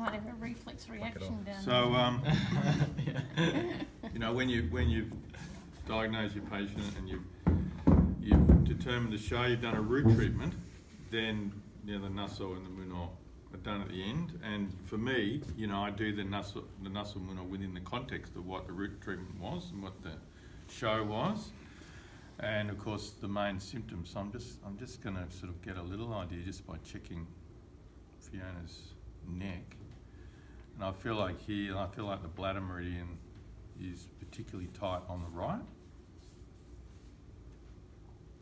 might have a reflex reaction down So, you know, when you've diagnosed your patient and you've determined the show, you've done a root treatment, then the Naso and the Muno are done at the end. And for me, you know, I do the Naso Muno within the context of what the root treatment was and what the show was. And of course the main symptoms. So I'm just going to sort of get a little idea just by checking Fiona's neck. And I feel like the bladder meridian is particularly tight on the right.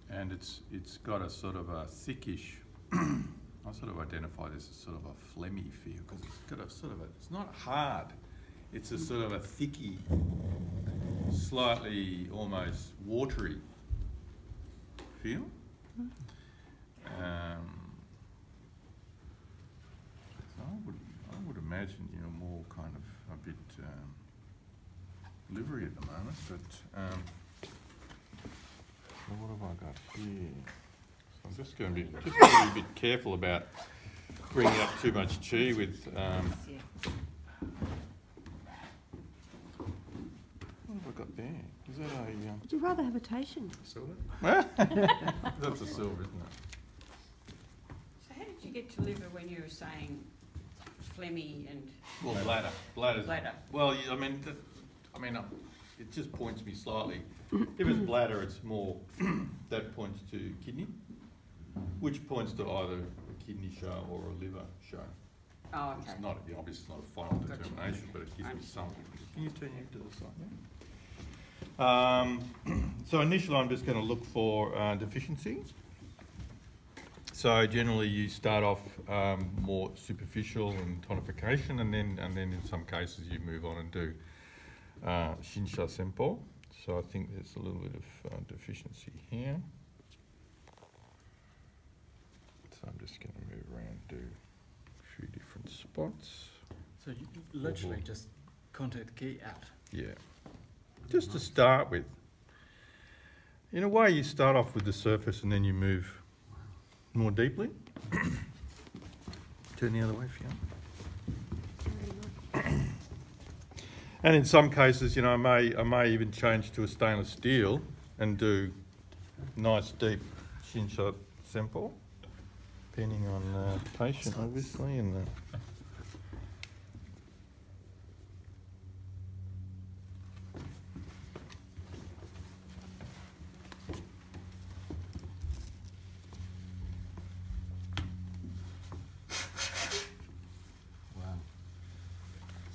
And it's got a sort of a thickish, I sort of identify this as sort of a phlegmy feel, because it's got a sort of it's not hard, it's a sort of a thicky, slightly almost watery feel. So I would imagine, you know, more kind of a bit livery at the moment, but so what have I got here? So I'm just going to be a bit careful about bringing up too much chi with. What have I got there? Is that a? Would you rather have a Tahitian? Silver? That's a silver, isn't it? So how did you get to liver when you were saying phlegmy and? Well, bladder. Bladder. Well, I mean, it just points me slightly. If it's bladder, it's more, that points to kidney, which points to either a kidney show or a liver show. Oh, okay. It's not, obviously it's not a final determination, but it gives me some. Can you turn you to the side? Yeah? So initially I'm just going to look for deficiency. So generally you start off more superficial and tonification, and then in some cases you move on and do Shinsha Senpo. So I think there's a little bit of deficiency here. So I'm just going to move around and do a few different spots. So you literally just contact the key out? Yeah. Just to start with. In a way you start off with the surface and then you move more deeply. Turn the other way, Fiona. And in some cases, you know, I may even change to a stainless steel and do nice deep Shinsha Senpo, depending on the patient, obviously, and the. Wow.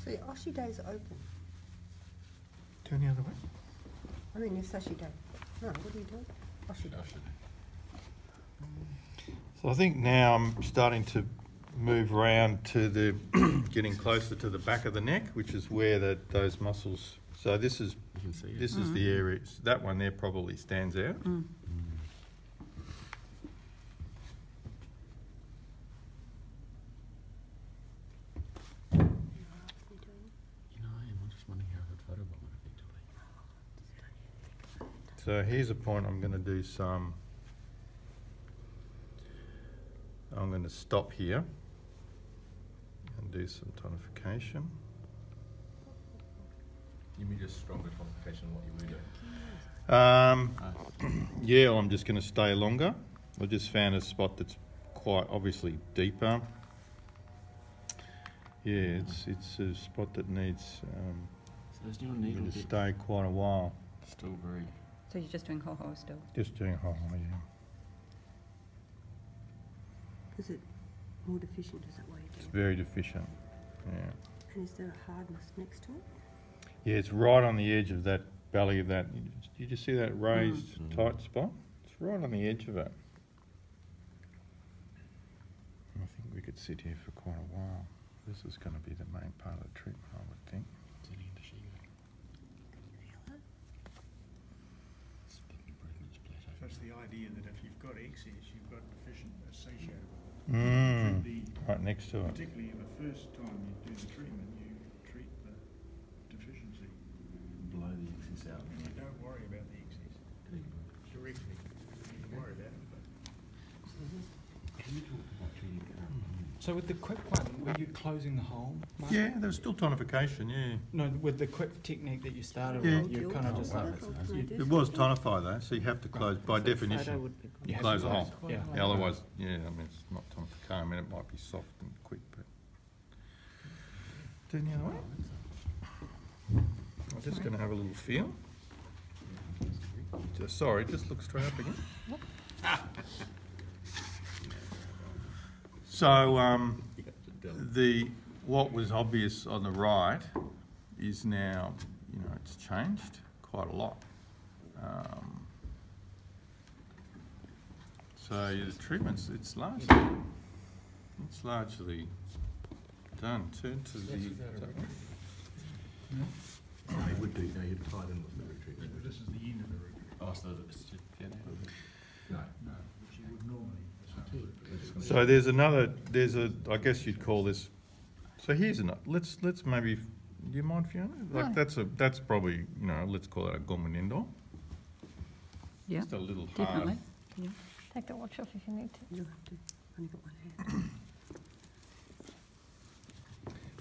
So your Oshi days are open. Turn the other way. I mean, your Sashi day. No, what are you doing? Oshi day. So I think now I'm starting to move around to the getting closer to the back of the neck, which is where those muscles. So this is the area. That one there probably stands out. So here's a point I'm going to do some. I'm going to stop here and do some tonification. You mean just stronger tonification than what you were doing? Yeah, I'm just going to stay longer. I just found a spot that's quite obviously deeper. Yeah, it's a spot that needs So there's no needle to stay quite a while. Still very. So you're just doing ho-ho still? Just doing ho-ho, yeah. Is it more deficient? Is that why you're It's doing very deficient, yeah. it? And is there a hardness next to it? Yeah, it's right on the edge of that belly of that. You just see that raised tight spot? It's right on the edge of it. I think we could sit here for quite a while. This is going to be the main part of the treatment, I would think. So it's the idea that if you've got excess, you've got deficient associated with it. Right next to it. Particularly in the first time you do the treatment, you treat the deficiency. Blow the excess out. And you don't worry about the excess directly. You can worry about it, but Can you talk about treating So with the quick one, were you closing the hole, Mark? Yeah, there's still tonification, yeah. No, with the quick technique that you started Yeah. with, you kind of just like, It was tonify though, so you have to close, by definition, you have close to the hole. Yeah. Yeah, otherwise, yeah, I mean, it's not tonification, I mean, it might be soft and quick, but. Turn the other way. I'm just gonna have a little feel. Sorry, just look straight up again. So, what was obvious on the right is now, you know, it's changed quite a lot. So yeah, the treatments, it's largely done. Turn to the. They would do, you know, you'd tie them with the retreat. This is the end of the root. Oh, so it's just, yeah, no. No, which you would normally. So there's a, I guess you'd call this, so here's let's maybe, do you mind, Fiona? Like No. that's probably, you know, let's call it a gourmand. Yeah, Just a little hard. definitely. Yeah. Take the watch off if you need to. You have to. Only got one hand.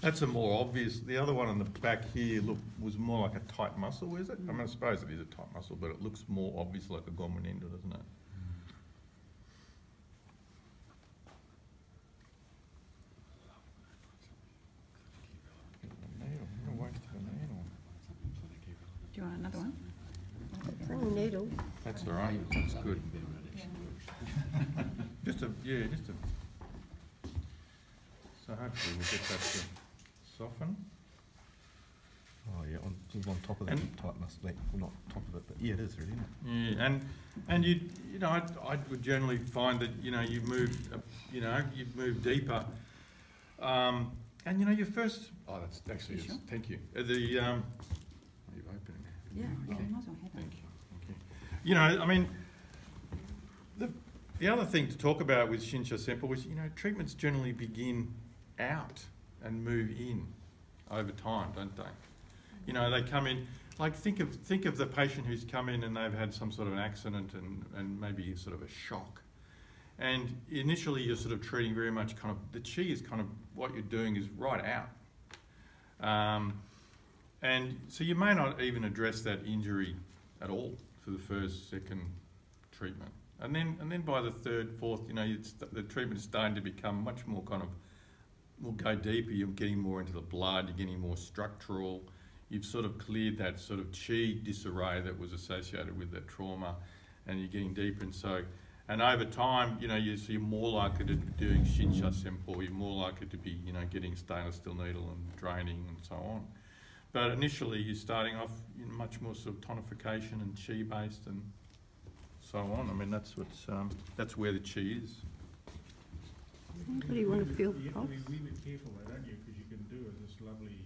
That's a more obvious, the other one on the back here was more like a tight muscle, is it? I mean, I suppose it is a tight muscle, but it looks more obvious like a gourmand, doesn't it? Do you want another one? It's only needles. That's all right, that's good. Just a. So hopefully we'll get that to soften. Oh, yeah, on top of that And- tight muscle, like, well, not top of it, but yeah, it is really, isn't it? Yeah, and you know, I would generally find that, you know, you've moved deeper, and you know, your first. Oh, that's actually. You sure? Thank you. You've opened it. Yeah, Okay. you might as well have Thank you. You know, I mean, the other thing to talk about with Shinsha Sempo was, you know, treatments generally begin out and move in over time, don't they? You know, they come in, like think of the patient who's come in and they've had some sort of an accident and maybe sort of a shock. And initially you're sort of treating very much kind of, the chi is kind of, what you're doing is right out. And so you may not even address that injury at all for the first, second treatment. And then by the third, fourth, you know, the treatment is starting to become much more kind of, will go deeper, you're getting more into the blood, you're getting more structural, you've sort of cleared that sort of chi disarray that was associated with that trauma, and you're getting deeper. And so, and over time, you know, you're more likely to be doing Shinsha Sempo, you're more likely to be, you know, getting stainless steel needle and draining and so on. But initially you're starting off in much more sort of tonification and chi based and so on. I mean, that's where the chi is. What do you want to feel? You have to be really careful though, don't you? Because you can do this lovely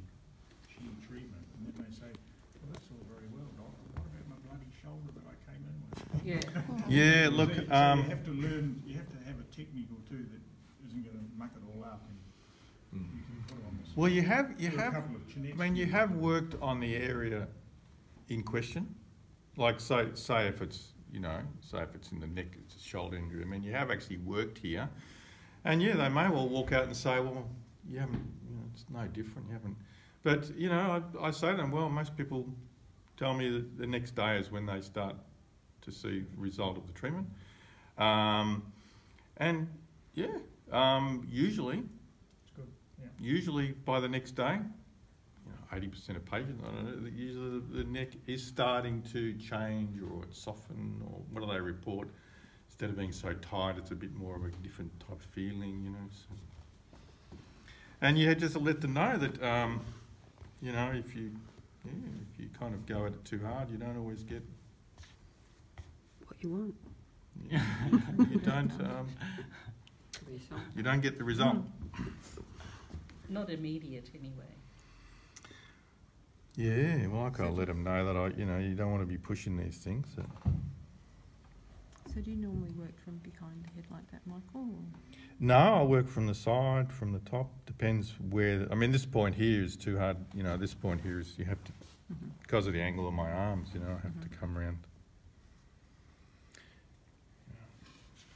chi treatment and then they say, well, that's all very well, Doc, but what about my bloody shoulder that I came in with? Yeah. Yeah, look, So you have to learn, you have to have a technique or two that isn't going to muck it all up and you can put on this. well, you do have, a couple of chinets. I mean, you have worked on the area in question. Like say if it's, you know, say if it's in the neck, it's a shoulder injury. I mean, you have actually worked here. And yeah, they may well walk out and say, well, you haven't, you know, it's no different, you haven't. But, you know, I say to them, well, most people tell me that the next day is when they start to see the result of the treatment. And yeah, usually, It's good, yeah. usually by the next day, you know, 80% of patients, I don't know, usually the neck is starting to change or it's soften, or what do they report? Instead of being so tight, it's a bit more of a different type of feeling, you know. So. And you just let them know that, you know, if you kind of go at it too hard, you don't always get. What you want. You don't get the result. Not immediate, anyway. Yeah, well, I gotta let them know that you know, you don't want to be pushing these things. So. So do you normally work from behind the head like that, Michael? Or? No, I work from the side, from the top. Depends where. I mean, this point here is too hard. You know, this point here is you have to, because of the angle of my arms. You know, I have to come around.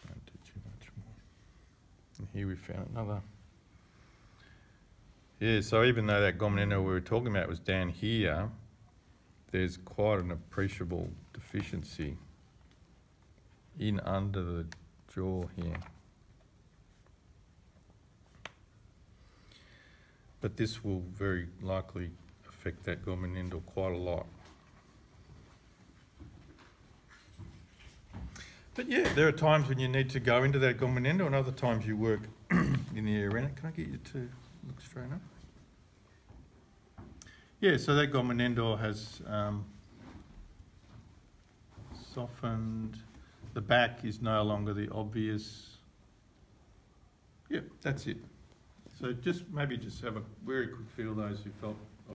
Don't do too much more. And here we found another Yeah, so even though that gomonendo we were talking about was down here, there's quite an appreciable deficiency in under the jaw here. But this will very likely affect that gomonendo quite a lot. But yeah, there are times when you need to go into that gomonendo and other times you work in the arena. Can I get you to look straight up? Yeah, so that gomonendo has softened. The back is no longer the obvious. Yep, that's it. So just maybe just have a very quick feel those who felt